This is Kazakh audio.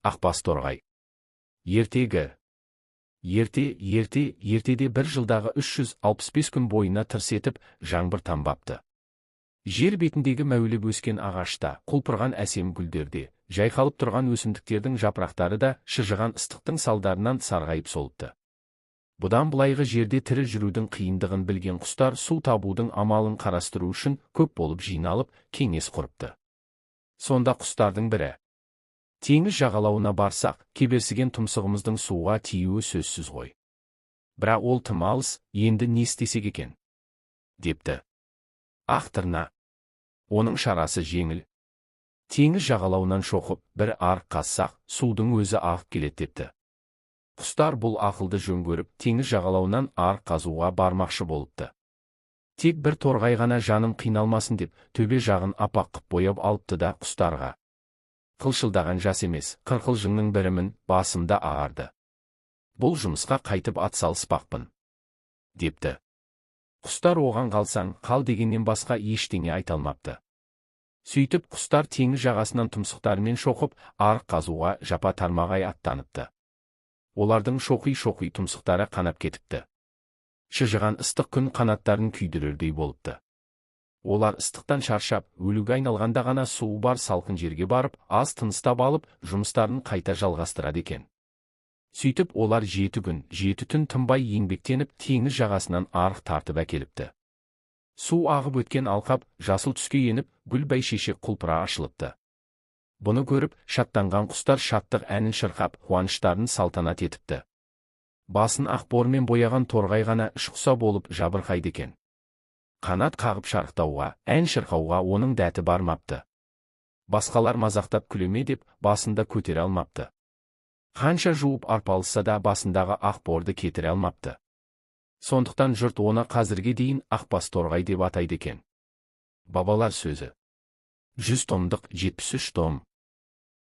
Ақбас торғай. Ертеде бір жылдағы 365 күн бойына тырс етіп жаңбыр тамбапты. Жер бетіндегі мәуіліп өскен ағашта, құлпырған әсем гүлдерде, жайқалып тұрған өсімдіктердің жапырақтары да шыжыған ыстықтың салдарынан сарғайып солыпты. Бұдан былайғы жерде тірі жүрудің қиындығын білген құстар су табудың амалын қарастыру үшін көп болып жиналып, кеңес құрыпты. Сонда құстардың бірі: теңіз жағалауына барсақ, кеберсіген тұмсығымыздың суға тиюі сөзсіз ғой. Бірақ ол тым алыс, енді не істесек екен? Депті. Ақ тырна. Оның шарасы жеңіл. Теңіз жағалауынан шоқып, бір арық қазсақ, судың өзі ағып келеді депті. Құстар бұл ақылды жөн көріп, теңіз жағалауынан арық қазуға бармақшы болыпты. Тек бір торғай ғана жаным қиналмасын деп, төбе жағын апақ қып бояп алыпты да құстарға: қылшылдаған жас емес, қырқылжыңның бірімін, басымда ағарды. Бұл жұмысқа қайтып атсалыспақпын, депті. Құстар оған қалсаң қал дегеннен басқа ештеңе айта алмапты. Сөйтіп құстар теңіз жағасынан тұмсықтарымен шоқып, арық қазуға жапа тармағай аттаныпты. Олардың шоқи-шоқи тұмсықтары қанап кетіпті. Шыжыған ыстық күн қанаттарын күйдірердей болыпты. Олар ыстықтан шаршап, өлуге айналғанда ғана суы бар салқын жерге барып, аз тыныстап алып, жұмыстарын қайта жалғастырады екен. Сөйтіп олар 7 күн, 7 түн тынбай еңбектеніп, теңіз жағасынан арық тартып әкеліпті. Су ағып өткен алқап жасыл түске еніп, гүл бәйшешек құлпыра ашылыпты. Бұны көріп, шаттанған құстар шаттық әнін шырқап, қуаныштарын салтанат етіпті. Басын ақ бормен бояған торғай ғана ішқұса болып жабырқайды екен. Қанат қағып шарықтауға, ән шырқауға оның дәті бармапты. Басқалар мазақтап күлеме деп, басында көтере алмапты. Қанша жуып арпалысса да басындағы ақ борды кетіре алмапты. Сондықтан жұрт оны қазірге дейін Ақбас торғай деп атайды екен. Бабалар сөзі. 100 томдық 73 том.